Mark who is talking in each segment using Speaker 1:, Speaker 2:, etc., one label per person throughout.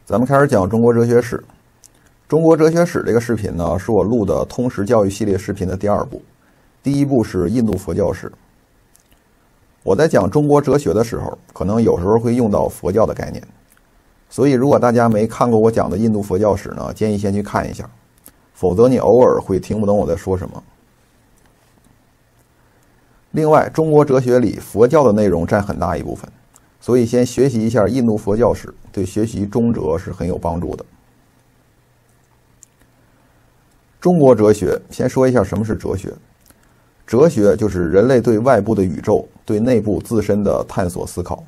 Speaker 1: 咱们开始讲中国哲学史。中国哲学史这个视频呢，是我录的通识教育系列视频的第2部。第1部是印度佛教史。我在讲中国哲学的时候，可能有时候会用到佛教的概念，所以如果大家没看过我讲的印度佛教史呢，建议先去看一下，否则你偶尔会听不懂我在说什么。另外，中国哲学里佛教的内容占很大一部分，所以先学习一下印度佛教史，对学习中哲是很有帮助的。中国哲学，先说一下什么是哲学。哲学就是人类对外部的宇宙、对内部自身的探索思考。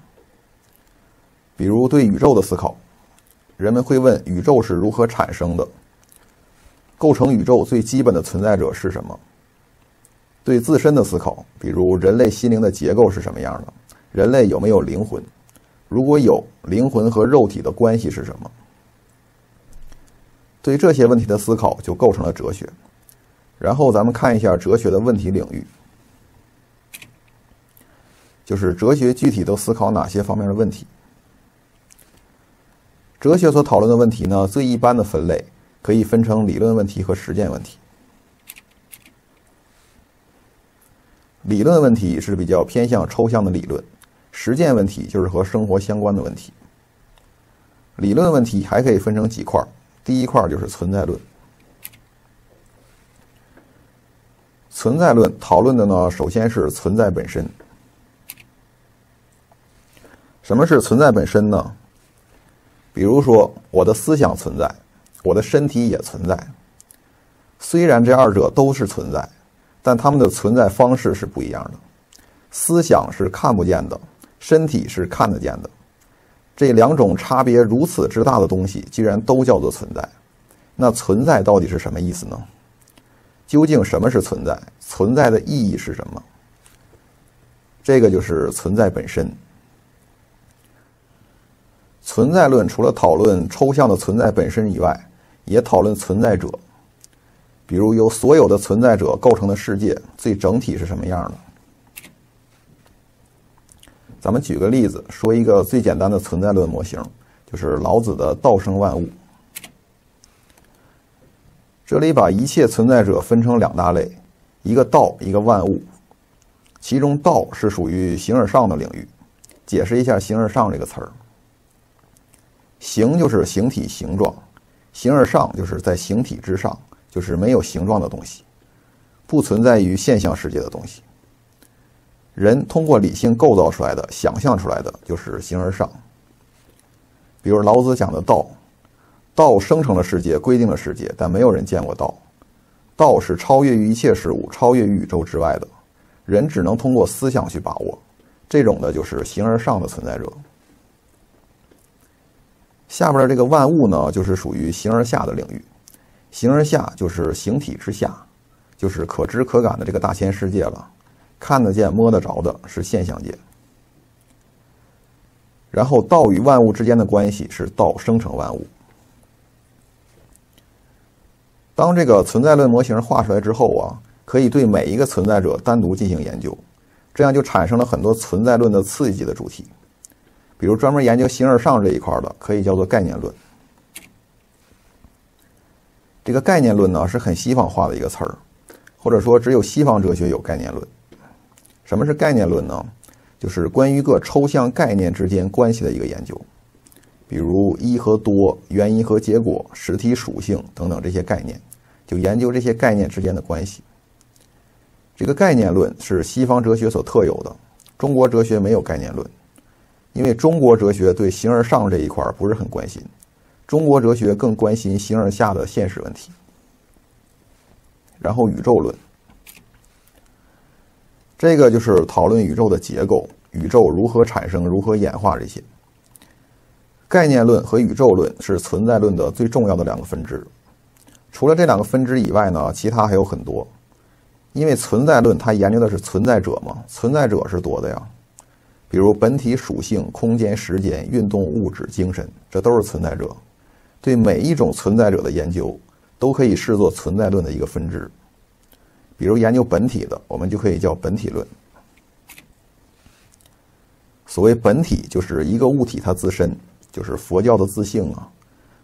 Speaker 1: 比如对宇宙的思考，人们会问宇宙是如何产生的，构成宇宙最基本的存在者是什么。对自身的思考，比如人类心灵的结构是什么样的，人类有没有灵魂，如果有，灵魂和肉体的关系是什么。对这些问题的思考就构成了哲学。然后咱们看一下哲学的问题领域，就是哲学具体都思考哪些方面的问题。哲学所讨论的问题呢，最一般的分类可以分成理论问题和实践问题。理论问题是比较偏向抽象的理论，实践问题就是和生活相关的问题。理论问题还可以分成几块，第一块就是存在论。存在论讨论的呢，首先是存在本身。什么是存在本身呢？比如说，我的思想存在，我的身体也存在。虽然这2者都是存在，但它们的存在方式是不一样的。思想是看不见的，身体是看得见的。这2种差别如此之大的东西，居然都叫做存在。那存在到底是什么意思呢？究竟什么是存在？存在的意义是什么？这个就是存在本身。存在论除了讨论抽象的存在本身以外，也讨论存在者。比如由所有的存在者构成的世界，最整体是什么样的？咱们举个例子，说一个最简单的存在论模型，就是老子的道生万物。这里把一切存在者分成2大类，一个道，一个万物。其中道是属于形而上的领域。解释一下形而上这个词儿。形就是形体形状，形而上就是在形体之上，就是没有形状的东西，不存在于现象世界的东西。人通过理性构造出来的、想象出来的就是形而上。比如老子讲的道，道生成了世界，规定了世界，但没有人见过道。道是超越于一切事物，超越于宇宙之外的，人只能通过思想去把握。这种的就是形而上的存在者。下边的这个万物呢，就是属于形而下的领域。形而下就是形体之下，就是可知可感的这个大千世界了，看得见摸得着的是现象界。然后道与万物之间的关系是道生成万物。当这个存在论模型画出来之后啊，可以对每一个存在者单独进行研究，这样就产生了很多存在论的次级的主题。比如专门研究形而上这一块的，可以叫做概念论。这个概念论呢，是很西方化的一个词儿，或者说只有西方哲学有概念论。什么是概念论呢？就是关于各抽象概念之间关系的一个研究。比如一和多、原因和结果、实体属性等等这些概念，就研究这些概念之间的关系。这个概念论是西方哲学所特有的，中国哲学没有概念论，因为中国哲学对形而上这一块不是很关心，中国哲学更关心形而下的现实问题。然后宇宙论，这个就是讨论宇宙的结构，宇宙如何产生、如何演化这些。概念论和宇宙论是存在论的最重要的2个分支。除了这2个分支以外呢，其他还有很多。因为存在论它研究的是存在者嘛，存在者是多的呀。比如本体属性、空间、时间、运动、物质、精神，这都是存在者。对每一种存在者的研究，都可以视作存在论的一个分支。比如研究本体的，我们就可以叫本体论。所谓本体，就是一个物体它自身，就是佛教的自性啊，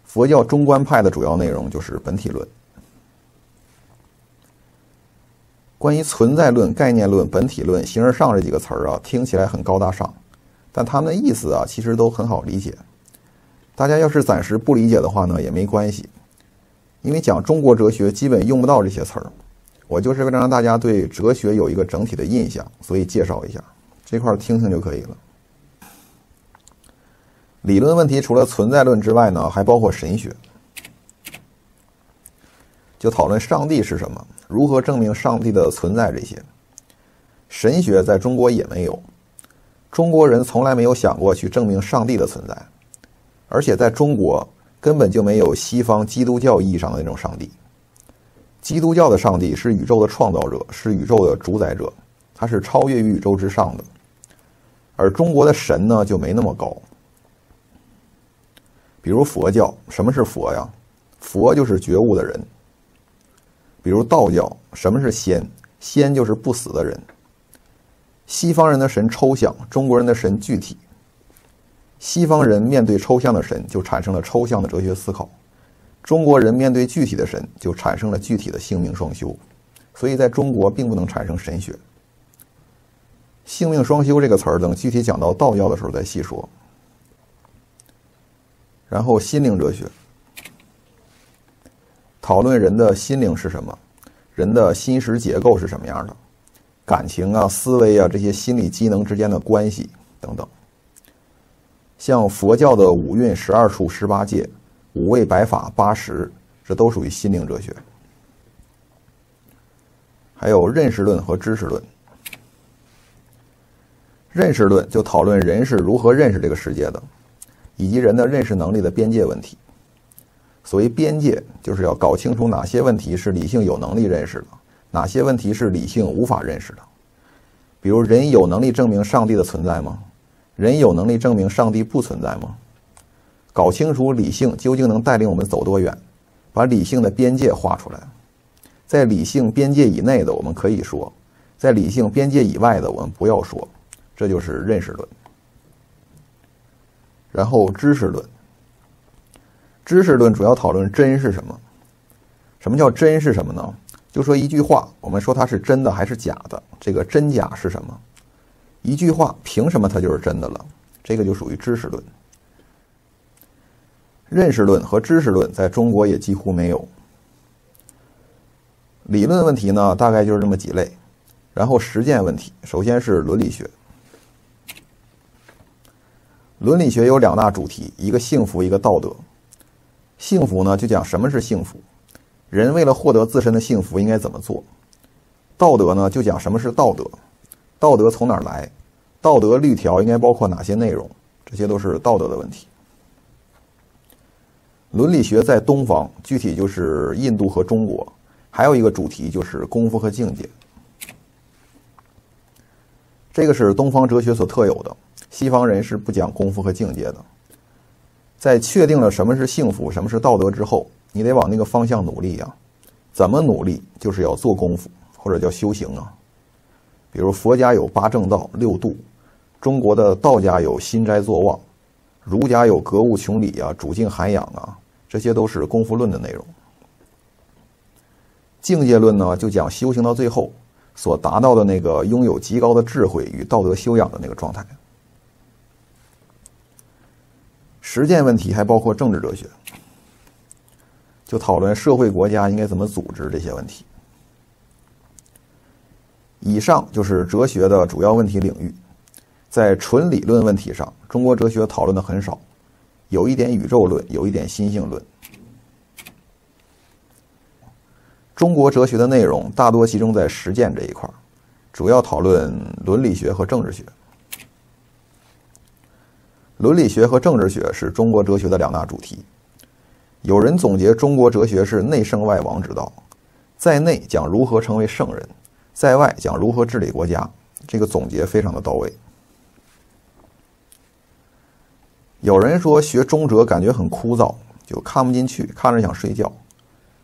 Speaker 1: 佛教中观派的主要内容就是本体论。关于存在论、概念论、本体论、形而上这几个词儿啊，听起来很高大上，但它们的意思啊，其实都很好理解。大家要是暂时不理解的话呢，也没关系，因为讲中国哲学基本用不到这些词儿。我就是为了让大家对哲学有一个整体的印象，所以介绍一下，这块听听就可以了。理论问题除了存在论之外呢，还包括神学，就讨论上帝是什么，如何证明上帝的存在这些。神学在中国也没有，中国人从来没有想过去证明上帝的存在，而且在中国根本就没有西方基督教意义上的那种上帝。基督教的上帝是宇宙的创造者，是宇宙的主宰者，他是超越于宇宙之上的。而中国的神呢，就没那么高。比如佛教，什么是佛呀？佛就是觉悟的人。比如道教，什么是仙？仙就是不死的人。西方人的神抽象，中国人的神具体。西方人面对抽象的神，就产生了抽象的哲学思考。中国人面对具体的神，就产生了具体的性命双修，所以在中国并不能产生神学。性命双修这个词儿，等具体讲到道教的时候再细说。然后心灵哲学，讨论人的心灵是什么，人的心识结构是什么样的，感情啊、思维啊这些心理机能之间的关系等等。像佛教的五蕴、12处、18界、五味百法、80，这都属于心灵哲学。还有认识论和知识论。认识论就讨论人是如何认识这个世界的，以及人的认识能力的边界问题。所谓边界，就是要搞清楚哪些问题是理性有能力认识的，哪些问题是理性无法认识的。比如，人有能力证明上帝的存在吗？人有能力证明上帝不存在吗？搞清楚理性究竟能带领我们走多远，把理性的边界画出来。在理性边界以内的我们可以说，在理性边界以外的我们不要说，这就是认识论。然后知识论。知识论主要讨论真是什么。什么叫真是什么呢？就说一句话，我们说它是真的还是假的，这个真假是什么？一句话凭什么它就是真的了？这个就属于知识论。认识论和知识论在中国也几乎没有。理论问题呢，大概就是这么几类。然后实践问题，首先是伦理学。伦理学有2大主题，一个幸福，一个道德。幸福呢，就讲什么是幸福，人为了获得自身的幸福应该怎么做。道德呢，就讲什么是道德，道德从哪儿来，道德律条应该包括哪些内容，这些都是道德的问题。伦理学在东方，具体就是印度和中国，还有一个主题就是功夫和境界。这个是东方哲学所特有的，西方人是不讲功夫和境界的。在确定了什么是幸福，什么是道德之后，你得往那个方向努力啊。怎么努力？就是要做功夫，或者叫修行啊。比如佛家有8正道、6度，中国的道家有心斋作望，儒家有格物穷理啊、主静涵养啊，这些都是功夫论的内容。境界论呢，就讲修行到最后所达到的那个拥有极高的智慧与道德修养的那个状态。实践问题还包括政治哲学，就讨论社会国家应该怎么组织这些问题。以上就是哲学的主要问题领域。在纯理论问题上，中国哲学讨论的很少，有一点宇宙论，有一点心性论。中国哲学的内容大多集中在实践这一块，主要讨论伦理学和政治学。伦理学和政治学是中国哲学的2大主题。有人总结中国哲学是内圣外王之道，在内讲如何成为圣人，在外讲如何治理国家，这个总结非常的到位。有人说学中哲感觉很枯燥，就看不进去，看着想睡觉。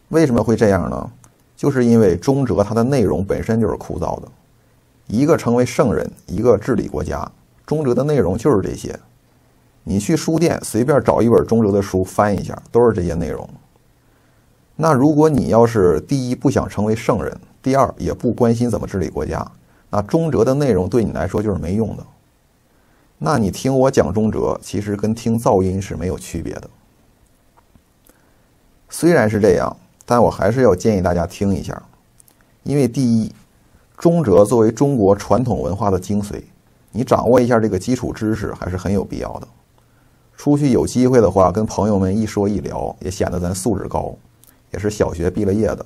Speaker 1: 为什么会这样呢？就是因为中哲它的内容本身就是枯燥的。一个成为圣人，一个治理国家，中哲的内容就是这些。你去书店随便找一本中哲的书翻一下，都是这些内容。那如果你要是第一不想成为圣人，第二也不关心怎么治理国家，那中哲的内容对你来说就是没用的。那你听我讲中哲，其实跟听噪音是没有区别的。虽然是这样，但我还是要建议大家听一下，因为第一，中哲作为中国传统文化的精髓，你掌握一下这个基础知识还是很有必要的。出去有机会的话，跟朋友们一说一聊，也显得咱素质高，也是小学毕了业的。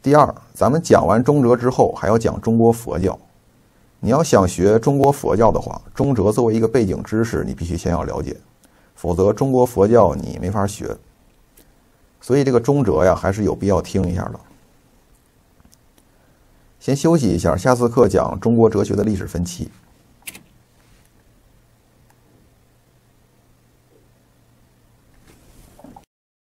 Speaker 1: 第二，咱们讲完中哲之后，还要讲中国佛教。你要想学中国佛教的话，中哲作为一个背景知识，你必须先要了解，否则中国佛教你没法学。所以这个中哲呀，还是有必要听一下的。先休息一下，下次课讲中国哲学的历史分期。